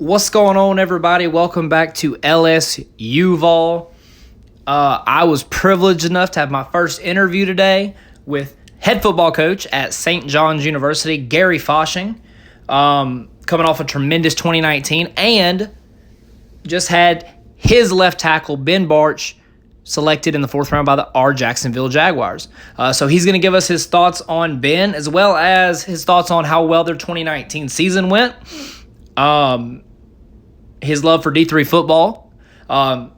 What's going on, everybody? Welcome back to LSUUUVAL. I was privileged enough to have my first interview today with head football coach at St. John's University, Gary Fasching, coming off a tremendous 2019, and just had his left tackle, Ben Bartch, selected in the fourth round by our Jacksonville Jaguars. So he's going to give us his thoughts on Ben, as well as his thoughts on how well their 2019 season went. His love for D3 football.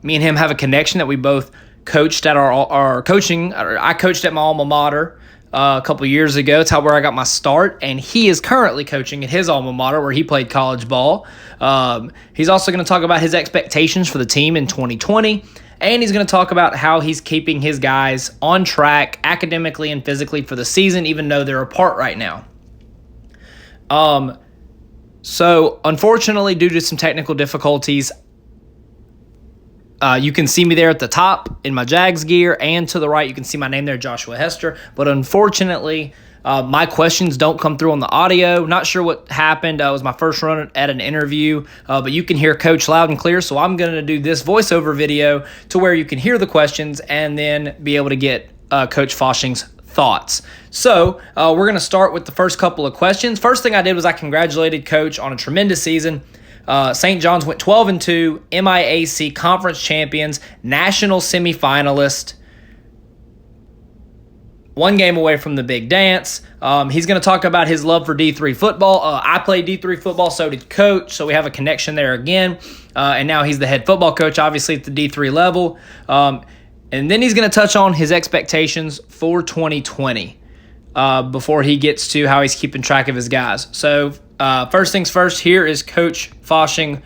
Me and him have a connection that we both coached at our coaching. I coached at my alma mater a couple years ago. It's where I got my start, and he is currently coaching at his alma mater where he played college ball. He's also going to talk about his expectations for the team in 2020, and he's going to talk about how he's keeping his guys on track academically and physically for the season, even though they're apart right now. So, unfortunately, due to some technical difficulties, you can see me there at the top in my Jags gear, and to the right, you can see my name there, Joshua Hester. But unfortunately, my questions don't come through on the audio. Not sure what happened. It was my first run at an interview, but you can hear Coach loud and clear. So I'm going to do this voiceover video to where you can hear the questions and then be able to get Coach Fasching's thoughts. So we're going to start with the first couple of questions. First thing I did was I congratulated Coach on a tremendous season. St. John's went 12-2, MIAC conference champions, national semifinalist, one game away from the big dance. He's going to talk about his love for D3 football. I played D3 football, so did Coach, so we have a connection there again. And now he's the head football coach, obviously, at the D3 level. And then he's going to touch on his expectations for 2020 before he gets to how he's keeping track of his guys. So first things first, here is Coach Fasching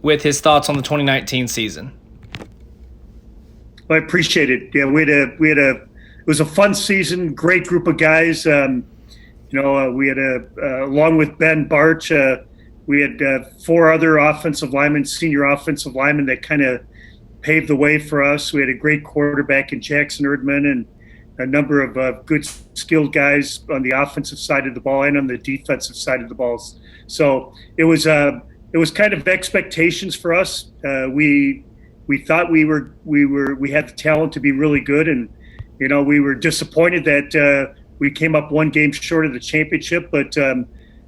with his thoughts on the 2019 season. Well, I appreciate it. Yeah, it was a fun season, great group of guys. We had along with Ben Bartch, we had four other offensive linemen, senior offensive linemen that kind of paved the way for us. We had a great quarterback in Jackson Erdman and a number of good skilled guys on the offensive side of the ball and on the defensive side of the balls. So it was kind of expectations for us. We thought we had the talent to be really good, and we were disappointed that we came up one game short of the championship. But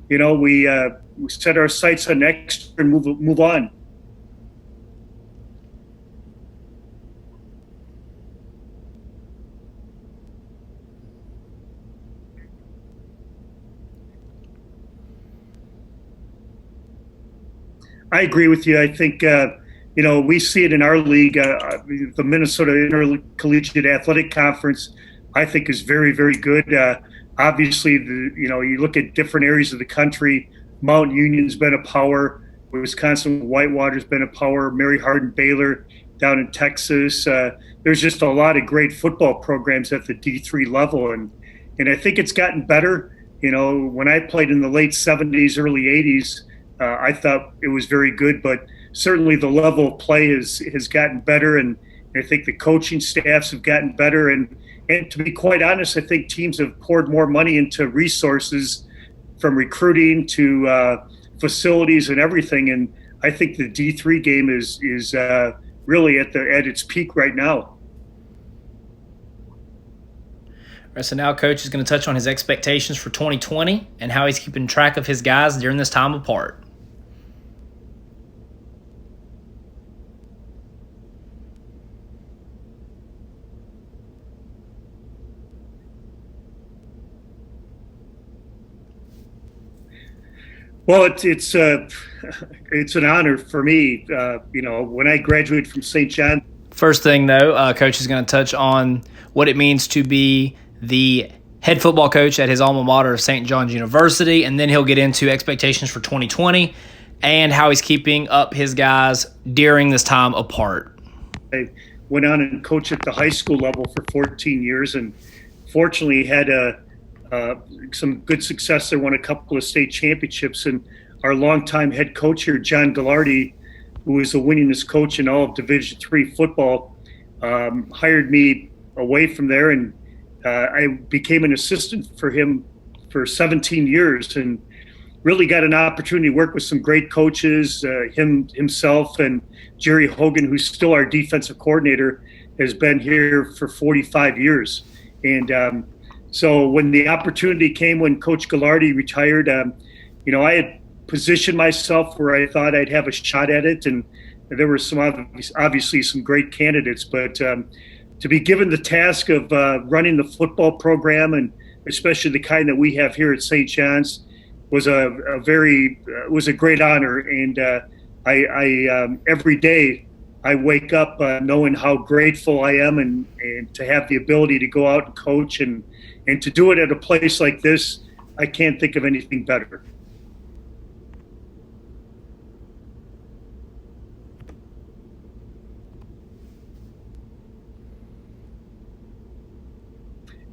we set our sights on next and move on. I agree with you. I think, we see it in our league. The Minnesota Intercollegiate Athletic Conference, I think, is very, very good. Obviously, you look at different areas of the country. Mount Union's been a power. Wisconsin Whitewater's been a power. Mary Hardin Baylor down in Texas. There's just a lot of great football programs at the D3 level. And I think it's gotten better. When I played in the late 70s, early 80s, I thought it was very good, but certainly the level of play has gotten better, and I think the coaching staffs have gotten better. And to be quite honest, I think teams have poured more money into resources, from recruiting to facilities and everything. And I think the D3 game is really at its peak right now. All right, so now Coach is going to touch on his expectations for 2020 and how he's keeping track of his guys during this time apart. Well, it's an honor for me. When I graduated from St. John. First thing, though, Coach is going to touch on what it means to be the head football coach at his alma mater of St. John's University, and then he'll get into expectations for 2020 and how he's keeping up his guys during this time apart. I went on and coached at the high school level for 14 years, and fortunately had some good success there, won a couple of state championships. And our longtime head coach here, John Gallardi, who is the winningest coach in all of Division III football, hired me away from there, and I became an assistant for him for 17 years. And really got an opportunity to work with some great coaches. Himself and Jerry Hogan, who's still our defensive coordinator, has been here for 45 years. And so when the opportunity came when Coach Gallardi retired, I had positioned myself where I thought I'd have a shot at it, and there were obviously some great candidates, but to be given the task of running the football program, and especially the kind that we have here at St. John's, was was a great honor. And I every day I wake up knowing how grateful I am, and to have the ability to go out and coach, and to do it at a place like this. I can't think of anything better.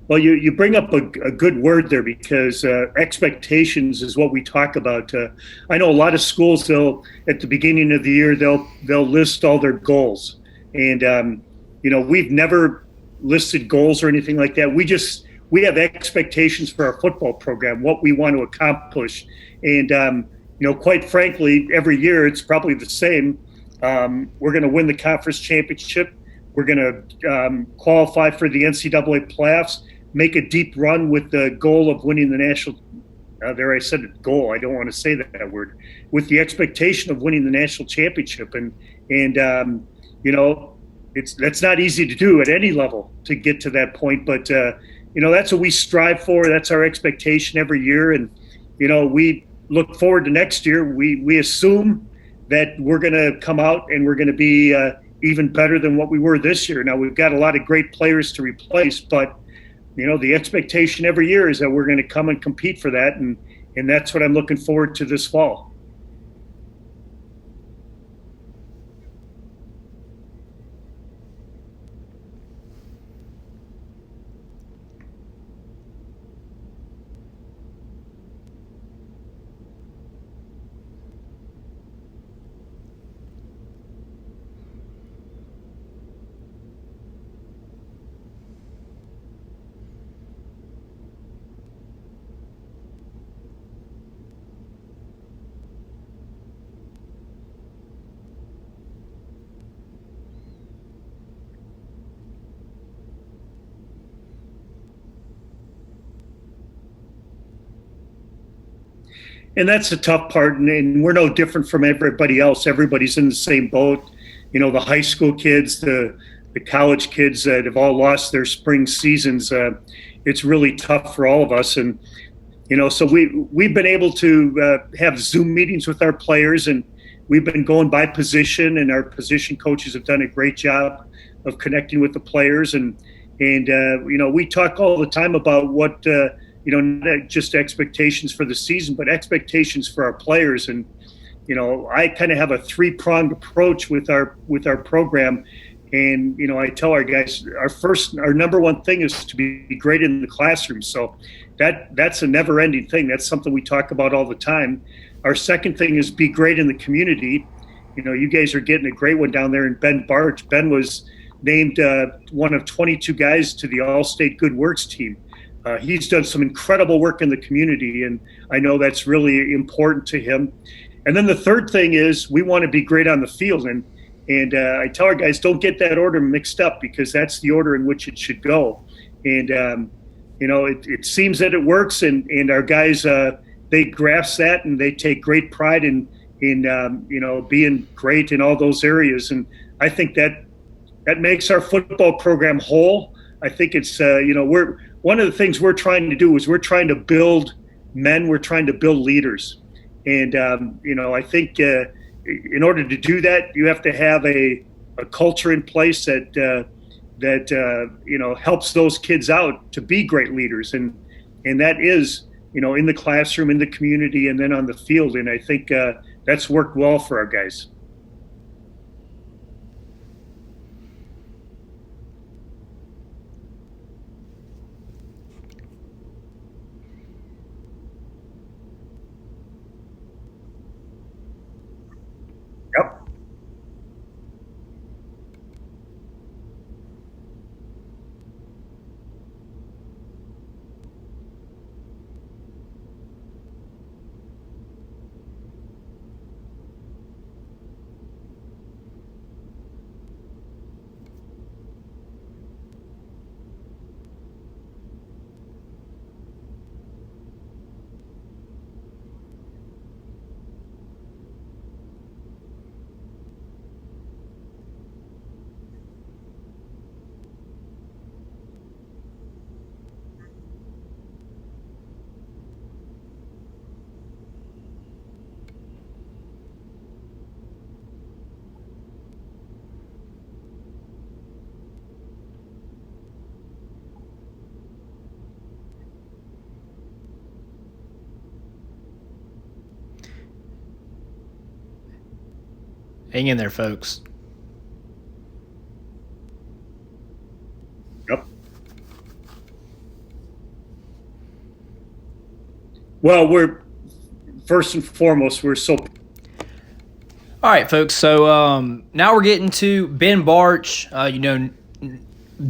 Well, you bring up a good word there, because expectations is what we talk about. I know a lot of schools, they'll at the beginning of the year they'll list all their goals, and we've never listed goals or anything like that. We have expectations for our football program, what we want to accomplish, and quite frankly, every year it's probably the same. We're going to win the conference championship. We're going to qualify for the NCAA playoffs, make a deep run with the goal of winning the national. There, I said it, goal. I don't want to say that word. With the expectation of winning the national championship, and that's not easy to do at any level to get to that point. But that's what we strive for. That's our expectation every year, and we look forward to next year. We assume that we're going to come out and we're going to be even better than what we were this year. Now, we've got a lot of great players to replace, but the expectation every year is that we're going to come and compete for that, and that's what I'm looking forward to this fall. And that's the tough part, and we're no different from everybody else. Everybody's in the same boat. The high school kids, the college kids that have all lost their spring seasons. It's really tough for all of us, and so we've been able to have Zoom meetings with our players, and we've been going by position, and our position coaches have done a great job of connecting with the players, and we talk all the time about what not just expectations for the season, but expectations for our players. And I kind of have a three-pronged approach with our program. And I tell our guys, our number one thing is to be great in the classroom. So that's a never-ending thing. That's something we talk about all the time. Our second thing is be great in the community. You guys are getting a great one down there in Ben Bartch. Ben was named one of 22 guys to the All-State Good Works team. He's done some incredible work in the community, and I know that's really important to him. And then the third thing is we want to be great on the field. And I tell our guys, don't get that order mixed up, because that's the order in which it should go. And, it seems that it works, and our guys, they grasp that, and they take great pride in being great in all those areas. And I think that makes our football program whole. I think it's, one of the things we're trying to do is we're trying to build men. We're trying to build leaders. And, I think in order to do that, you have to have a culture in place that helps those kids out to be great leaders. And that is, in the classroom, in the community, and then on the field. And I think that's worked well for our guys. Yep. Hang in there, folks. Yep. Well, we're first and foremost, we're so. All right, folks. So now we're getting to Ben Bartch,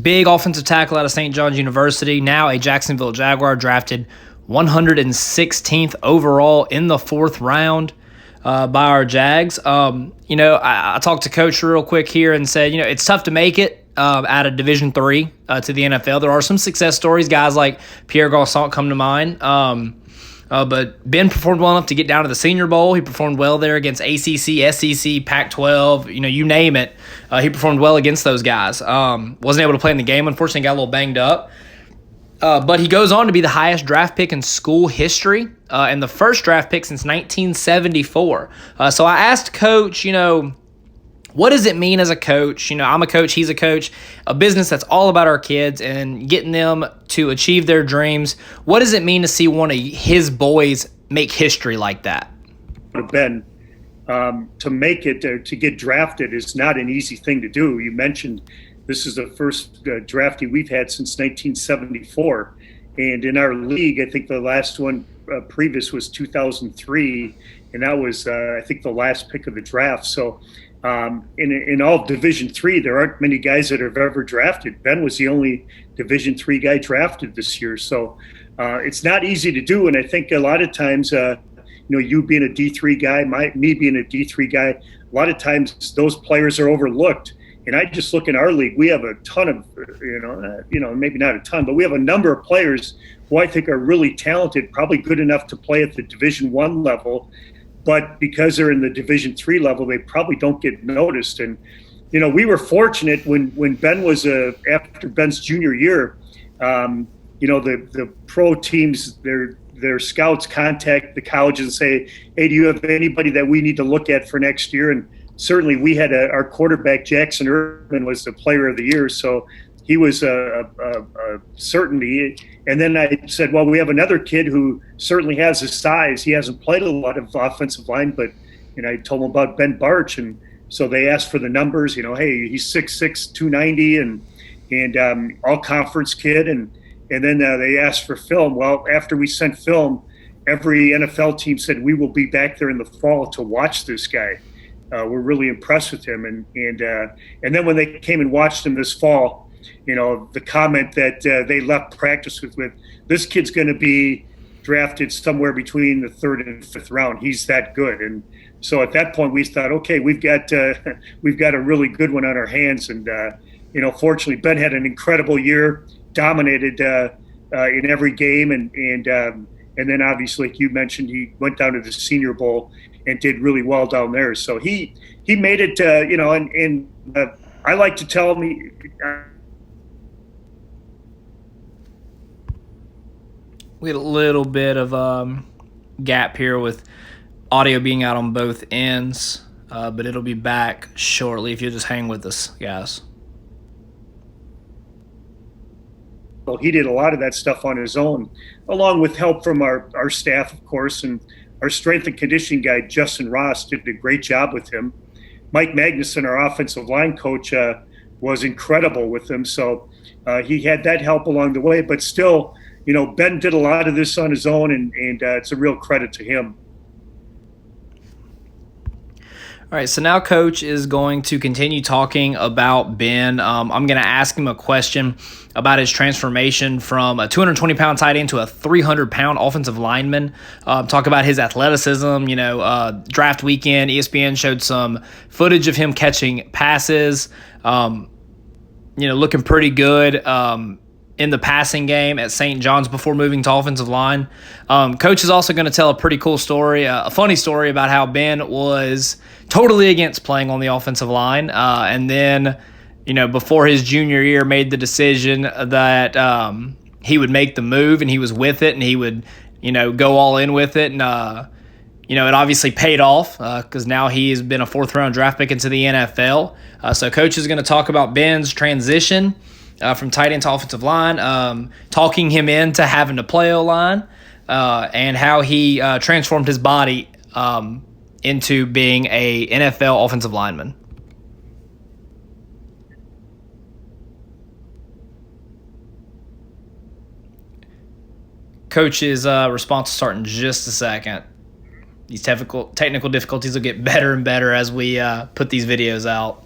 big offensive tackle out of St. John's University, now a Jacksonville Jaguar, drafted 116th overall in the 4th round by our Jags. I talked to Coach real quick here and said, it's tough to make it out of Division III to the NFL. There are some success stories, guys like Pierre Garçon come to mind. But Ben performed well enough to get down to the Senior Bowl. He performed well there against ACC, SEC, Pac-12, you name it. He performed well against those guys. Wasn't able to play in the game, unfortunately, got a little banged up. But he goes on to be the highest draft pick in school history and the first draft pick since 1974. So I asked Coach, what does it mean as a coach? I'm a coach, he's a coach, a business that's all about our kids and getting them to achieve their dreams. What does it mean to see one of his boys make history like that? Ben, to make it, to get drafted is not an easy thing to do. You mentioned this is the first draftee we've had since 1974. And in our league, I think the last one previous was 2003. And that was, I think, the last pick of the draft. So in all of Division III, there aren't many guys that have ever drafted. Ben was the only Division III guy drafted this year. So it's not easy to do. And I think a lot of times, you being a D3 guy, me being a D3 guy, a lot of times those players are overlooked. And I just look in our league, we have a ton of, maybe not a ton, but we have a number of players who I think are really talented, probably good enough to play at the Division I level. But because they're in the Division III level, they probably don't get noticed. And, we were fortunate when Ben was after Ben's junior year, the pro teams, their scouts contact the colleges and say, hey, do you have anybody that we need to look at for next year? And certainly we had our quarterback, Jackson Irvin, was the player of the year. So he was a certainty. And then I said, well, we have another kid who certainly has his size. He hasn't played a lot of offensive line, but I told him about Ben Bartch. And so they asked for the numbers, hey, he's 6'6", 290 and all conference kid. And then they asked for film. Well, after we sent film, every NFL team said, we will be back there in the fall to watch this guy. We're really impressed with him. And then when they came and watched him this fall, the comment that they left practice with this kid's going to be drafted somewhere between the 3rd and 5th round. He's that good. And so at that point we thought, okay, we've got a really good one on our hands. And, fortunately Ben had an incredible year, dominated in every game. And then obviously, like you mentioned, he went down to the Senior Bowl and did really well down there. So he made it, and I like to tell him, we had a little bit of gap here with audio being out on both ends, but it'll be back shortly if you'll just hang with us, guys. Well, he did a lot of that stuff on his own, along with help from our staff, of course, and our strength and conditioning guy, Justin Ross, did a great job with him. Mike Magnuson, our offensive line coach, was incredible with him. So he had that help along the way. But still, Ben did a lot of this on his own, and it's a real credit to him. All right, so now Coach is going to continue talking about Ben. I'm going to ask him a question about his transformation from a 220-pound tight end to a 300-pound offensive lineman. Talk about his athleticism. Draft weekend, ESPN showed some footage of him catching passes, looking pretty good in the passing game at St. John's before moving to offensive line. Coach is also going to tell a pretty cool story, a funny story about how Ben was totally against playing on the offensive line. And then, before his junior year, made the decision that he would make the move, and he was with it, and he would, go all in with it. And, it obviously paid off because now he has been a 4th-round draft pick into the NFL. So Coach is going to talk about Ben's transition from tight end to offensive line, talking him into having to play O-line, and how he transformed his body into being a NFL offensive lineman? Coach's response will start in just a second. These technical difficulties will get better and better as we put these videos out.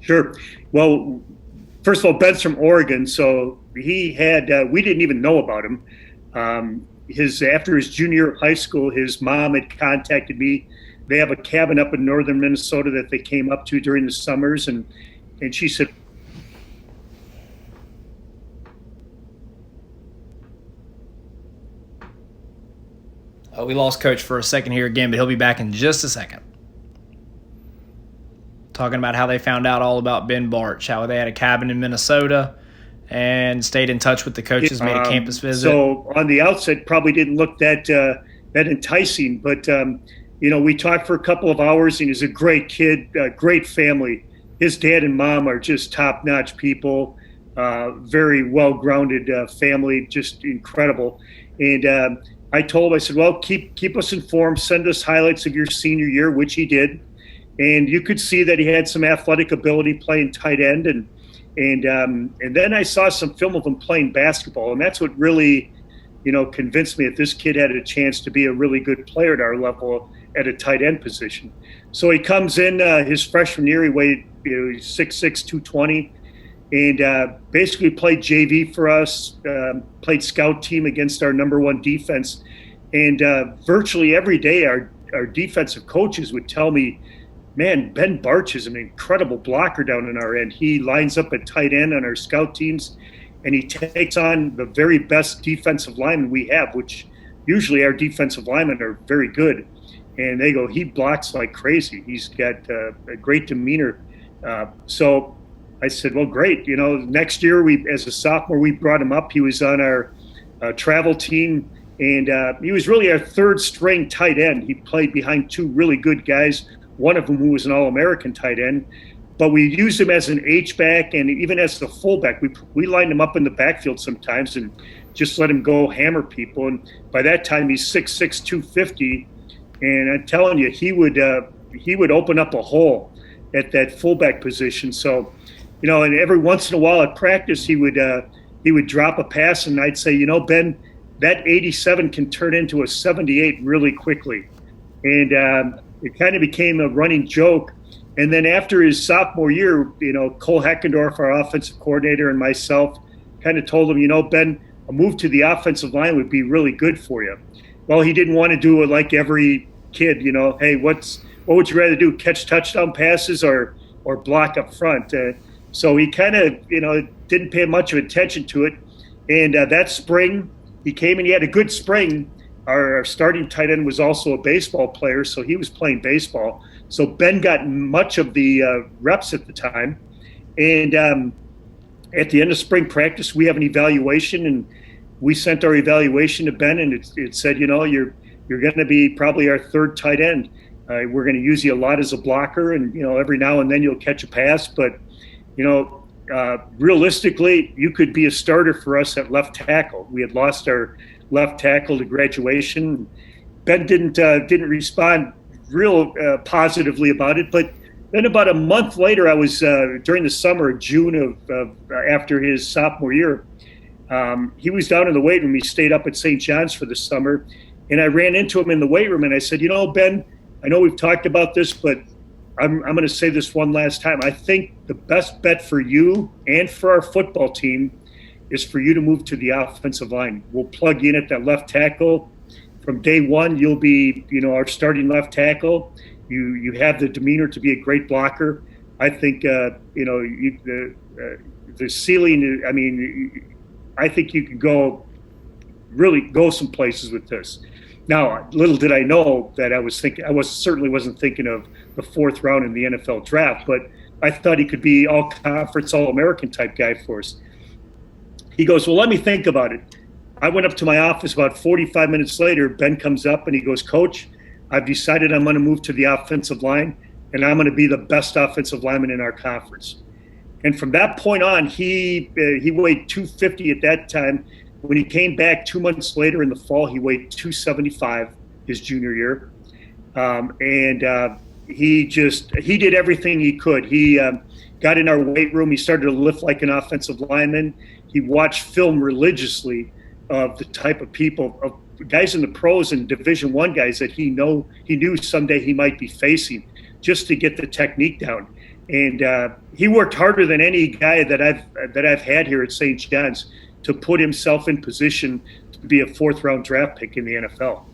Sure. Well, first of all, Ben's from Oregon, so he had we didn't even know about him. After his junior year of high school, his mom had contacted me. They have a cabin up in northern Minnesota that they came up to during the summers, and she said, we lost Coach for a second here again, but he'll be back in just a second. Talking about how they found out all about Ben Bartch, how they had a cabin in Minnesota and stayed in touch with the coaches, made a campus visit. So on the outset, probably didn't look that enticing, but we talked for a couple of hours, and he's a great kid, great family. His dad and mom are just top-notch people, very well-grounded family, just incredible. And I told him, I said, well, keep us informed, send us highlights of your senior year, which he did. And you could see that he had some athletic ability playing tight end, and then I saw some film of him playing basketball, and that's what really, convinced me that this kid had a chance to be a really good player at our level at a tight end position. So he comes in his freshman year. He weighed 6'6", 220, and basically played JV for us. Played scout team against our #1 defense, and virtually every day our defensive coaches would tell me, man, Ben Bartch is an incredible blocker down in our end. He lines up at tight end on our scout teams, and he takes on the very best defensive linemen we have, which usually our defensive linemen are very good. And they go, he blocks like crazy. He's got a great demeanor. So I said, well, great. Next year, as a sophomore, we brought him up. He was on our travel team, and he was really our third-string tight end. He played behind two really good guys, one of them who was an All-American tight end. But we used him as an H-back and even as the fullback. We lined him up in the backfield sometimes and just let him go hammer people. And by that time, he's 6'6", 250. And I'm telling you, he would open up a hole at that fullback position. So, and every once in a while at practice, he would drop a pass, and I'd say, Ben, that 87 can turn into a 78 really quickly. And it kind of became a running joke. And then after his sophomore year, Cole Heckendorf, our offensive coordinator, and myself kind of told him, Ben, a move to the offensive line would be really good for you. Well, he didn't want to do it like every kid, hey, what would you rather do, catch touchdown passes or block up front? So he kind of, didn't pay much of attention to it. And that spring, he came and he had a good spring. Our starting tight end was also a baseball player, so he was playing baseball. So Ben got much of the reps at the time. And at the end of spring practice, we have an evaluation, and we sent our evaluation to Ben, and it said, you're going to be probably our third tight end. We're going to use you a lot as a blocker, and every now and then you'll catch a pass, but realistically, you could be a starter for us at left tackle. We had lost our left tackle to graduation. Ben didn't respond real positively about it, but then about a month later, I was during the summer, June of after his sophomore year. He was down in the weight room. He stayed up at St. John's for the summer, and I ran into him in the weight room, and I said, Ben, I know we've talked about this, but I'm going to say this one last time. I think the best bet for you and for our football team is for you to move to the offensive line. We'll plug you in at that left tackle. From day one, you'll be, our starting left tackle. You have the demeanor to be a great blocker. I think, the ceiling, I think you can really go some places with this. Now, little did I know that I certainly wasn't thinking of the fourth round in the NFL draft, but I thought he could be all-conference, all-American type guy for us. He goes, well, let me think about it. I went up to my office about 45 minutes later. Ben comes up and he goes, Coach, I've decided I'm going to move to the offensive line, and I'm going to be the best offensive lineman in our conference. And from that point on, he weighed 250 at that time. When he came back 2 months later in the fall, he weighed 275 his junior year. He did everything he could. He got in our weight room. He started to lift like an offensive lineman. He watched film religiously of the type of people, of guys in the pros and Division I guys that he knew someday he might be facing, just to get the technique down. And he worked harder than any guy that I've had here at St. John's to put himself in position to be a 4th-round draft pick in the NFL.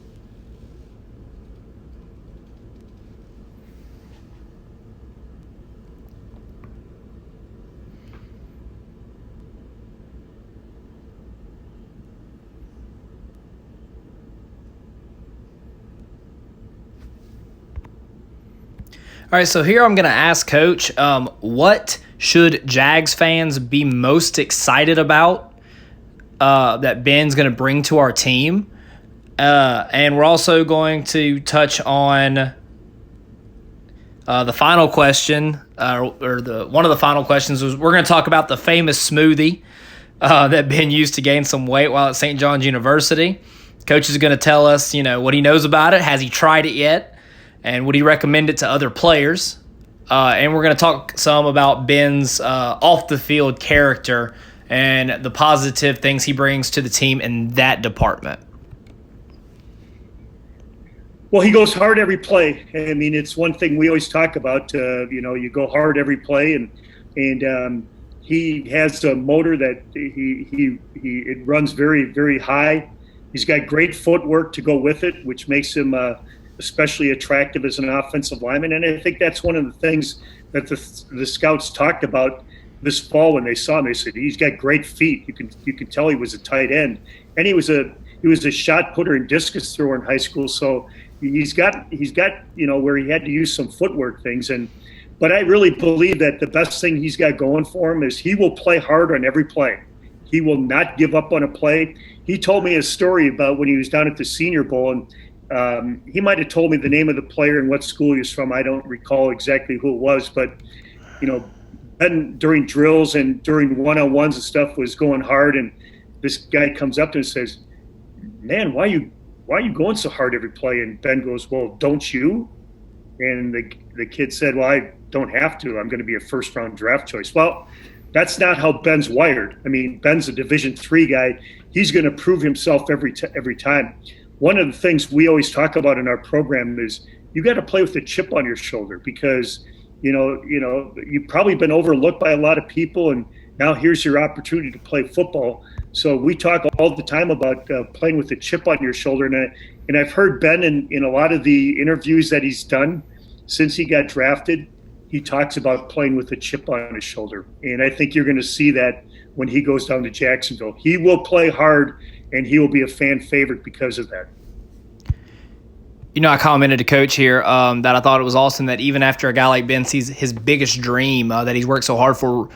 All right, so here I'm going to ask Coach, what should Jags fans be most excited about that Ben's going to bring to our team? And we're also going to touch on the final question, one of the final questions was we're going to talk about the famous smoothie that Ben used to gain some weight while at St. John's University. Coach is going to tell us, what he knows about it. Has he tried it yet? And would he recommend it to other players? And we're going to talk some about Ben's off-the-field character and the positive things he brings to the team in that department. Well, he goes hard every play. I mean, it's one thing we always talk about. You go hard every play, and he has a motor that it runs very, very high. He's got great footwork to go with it, which makes him especially attractive as an offensive lineman. And I think that's one of the things that the scouts talked about this fall when they saw him. They said he's got great feet. You can tell he was a tight end, and he was a shot putter and discus thrower in high school. So he's got where he had to use some footwork things. But I really believe that the best thing he's got going for him is he will play hard on every play. He will not give up on a play. He told me a story about when he was down at the Senior Bowl, and he might have told me the name of the player and what school he was from. I don't recall exactly who it was, but Ben during drills and during one-on-ones and stuff was going hard, and this guy comes up to him and says, "Man, why are you going so hard every play?" And Ben goes, "Well, don't you?" And the kid said, "Well, I don't have to. I'm going to be a 1st-round draft choice." Well, that's not how Ben's wired. I mean, Ben's a Division III guy. He's going to prove himself every time. One of the things we always talk about in our program is you got to play with a chip on your shoulder, because you've probably been overlooked by a lot of people, and now here's your opportunity to play football. So we talk all the time about playing with a chip on your shoulder, and I've heard Ben in a lot of the interviews that he's done since he got drafted, he talks about playing with a chip on his shoulder, and I think you're going to see that when he goes down to Jacksonville. He will play hard, and he will be a fan favorite because of that. I commented to Coach here that I thought it was awesome that even after a guy like Ben sees his biggest dream that he's worked so hard for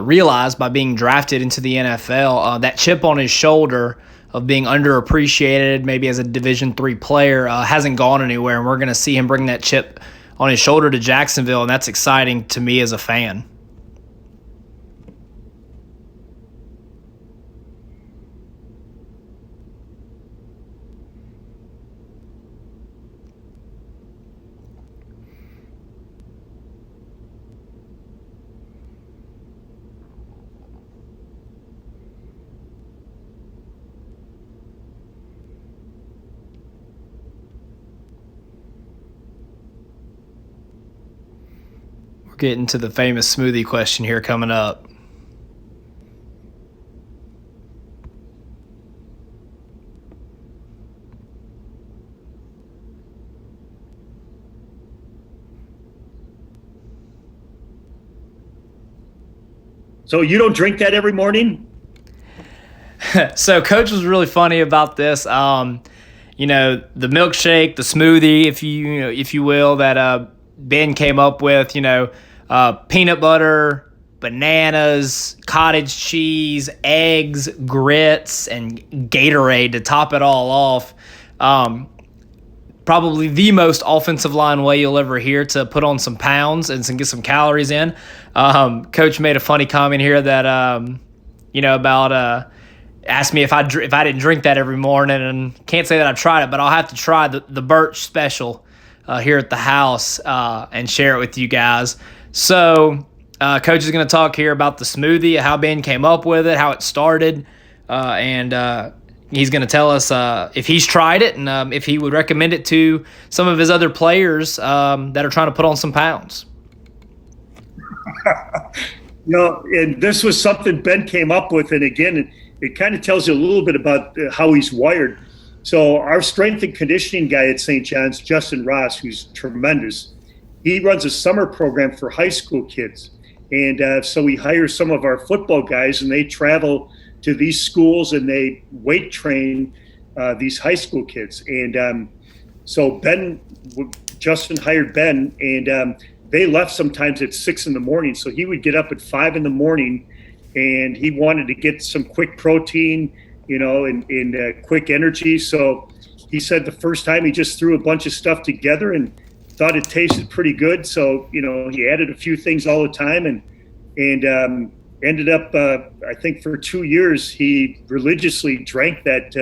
realized by being drafted into the NFL, that chip on his shoulder of being underappreciated maybe as a Division III player hasn't gone anywhere, and we're going to see him bring that chip on his shoulder to Jacksonville, and that's exciting to me as a fan. Getting to the famous smoothie question here coming up. So you don't drink that every morning? So Coach was really funny about this. The milkshake, the smoothie, if you will, that Ben came up with, peanut butter, bananas, cottage cheese, eggs, grits, and Gatorade to top it all off. probably the most offensive line way you'll ever hear to put on some pounds and get some calories in. Coach made a funny comment here that about asked me if I didn't drink that every morning, and can't say that I've tried it, but I'll have to try the Bartch special here at the house and share it with you guys. So Coach is going to talk here about the smoothie, how Ben came up with it, how it started, and he's going to tell us if he's tried it and if he would recommend it to some of his other players that are trying to put on some pounds. And this was something Ben came up with, and again, it kind of tells you a little bit about how he's wired. So our strength and conditioning guy at St. John's, Justin Ross, who's tremendous, he runs a summer program for high school kids. And so we hire some of our football guys, and they travel to these schools and they weight train these high school kids. And so Justin hired Ben, and they left sometimes at 6 a.m. So he would get up at 5 a.m, and he wanted to get some quick protein, and quick energy. So he said the first time he just threw a bunch of stuff together and thought it tasted pretty good. So, he added a few things all the time and ended up, I think for 2 years, he religiously drank that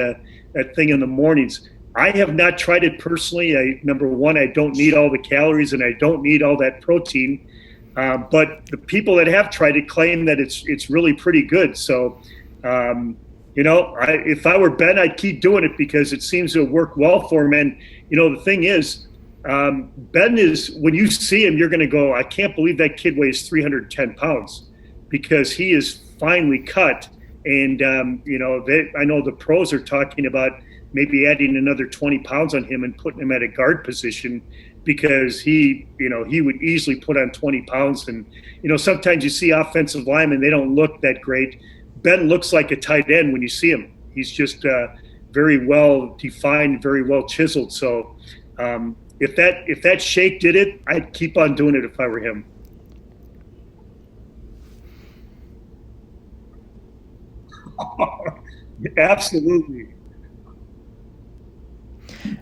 thing in the mornings. I have not tried it personally. Number one, I don't need all the calories and I don't need all that protein. But the people that have tried it claim that it's really pretty good. So, if I were Ben, I'd keep doing it because it seems to work well for him. And, the thing is, Ben is, when you see him, you're going to go, I can't believe that kid weighs 310 pounds because he is finely cut. And, I know the pros are talking about maybe adding another 20 pounds on him and putting him at a guard position because he would easily put on 20 pounds. And, sometimes you see offensive linemen, they don't look that great. Ben looks like a tight end when you see him. He's just very well defined, very well chiseled. So if that shake did it, I'd keep on doing it if I were him. Absolutely.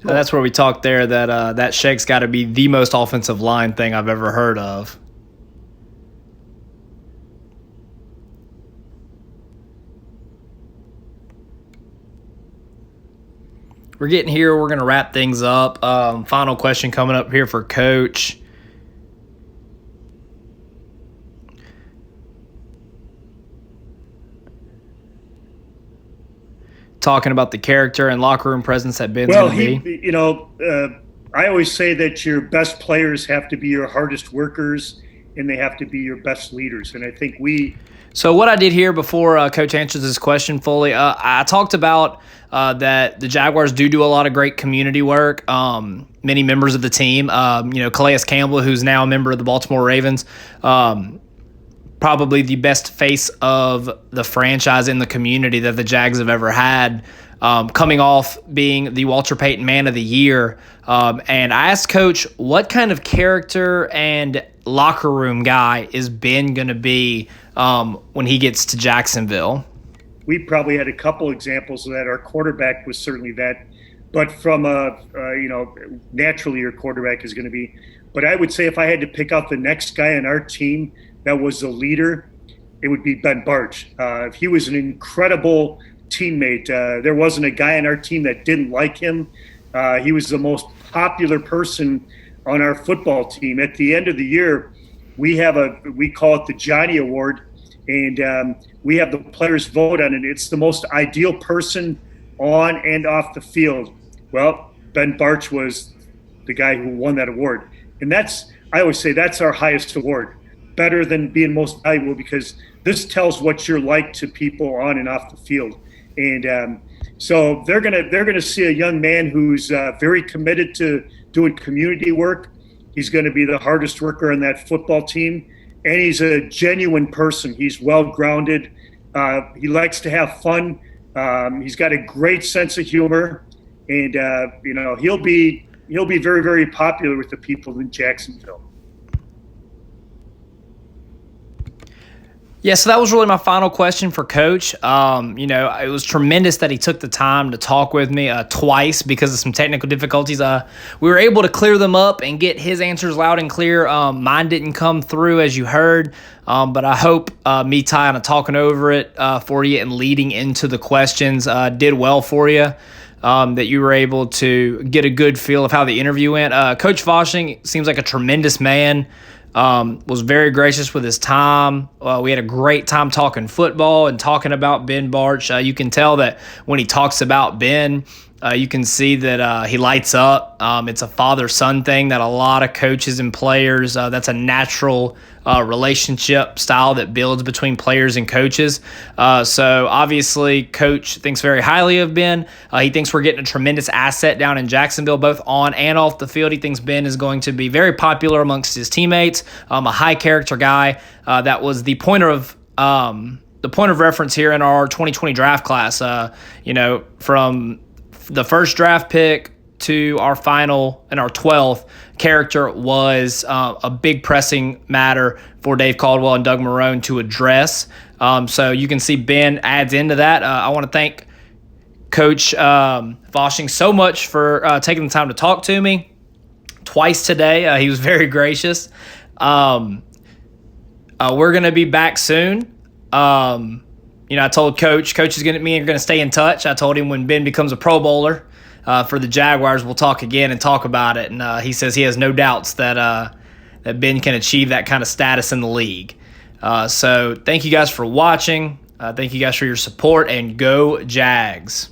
That's where we talked there that that shake's got to be the most offensive line thing I've ever heard of. We're getting here. We're going to wrap things up. Final question coming up here for Coach. Talking about the character and locker room presence that Ben's going to be. I always say that your best players have to be your hardest workers and they have to be your best leaders. And I think So what I did here before Coach answers this question fully, I talked about that the Jaguars do a lot of great community work. Many members of the team, Calais Campbell, who's now a member of the Baltimore Ravens, probably the best face of the franchise in the community that the Jags have ever had, coming off being the Walter Payton Man of the Year. And I asked Coach, what kind of character and locker room guy is Ben going to be when he gets to Jacksonville? We probably had a couple examples of that. Our quarterback was certainly that. But from naturally your quarterback is going to be. But I would say if I had to pick out the next guy on our team that was a leader, it would be Ben Bartch. He was an incredible teammate. There wasn't a guy on our team that didn't like him. He was the most popular person on our football team. At the end of the year, we call it the Johnny Award, and we have the players vote on it. It's the most ideal person on and off the field. Well, Ben Bartch was the guy who won that award. And I always say that's our highest award, better than being most valuable, because this tells what you're like to people on and off the field. And so they're gonna see a young man who's very committed to doing community work. He's going to be the hardest worker on that football team, and he's a genuine person. He's well-grounded. He likes to have fun. He's got a great sense of humor, and he'll be very, very popular with the people in Jacksonville. Yeah, so that was really my final question for Coach. It was tremendous that he took the time to talk with me twice because of some technical difficulties. We were able to clear them up and get his answers loud and clear. Mine didn't come through, as you heard, but I hope me, Ty, and talking over it for you and leading into the questions did well for you. That you were able to get a good feel of how the interview went. Coach Fasching seems like a tremendous man. Was very gracious with his time. We had a great time talking football and talking about Ben Bartch. You can tell that when he talks about Ben, you can see that he lights up. It's a father-son thing that a lot of coaches and players, that's a natural relationship style that builds between players and coaches. So obviously, Coach thinks very highly of Ben. He thinks we're getting a tremendous asset down in Jacksonville, both on and off the field. He thinks Ben is going to be very popular amongst his teammates, a high-character guy. That was the point of reference here in our 2020 draft class. From the first draft pick to our final and our 12th, character was a big pressing matter for Dave Caldwell and Doug Marrone to address. So you can see Ben adds into that. I want to thank Coach Fasching so much for taking the time to talk to me twice today. He was very gracious. We're going to be back soon. I told Coach is going to stay in touch. I told him when Ben becomes a Pro Bowler for the Jaguars, we'll talk again and talk about it. And he says he has no doubts that Ben can achieve that kind of status in the league. So thank you guys for watching. Thank you guys for your support, and go Jags.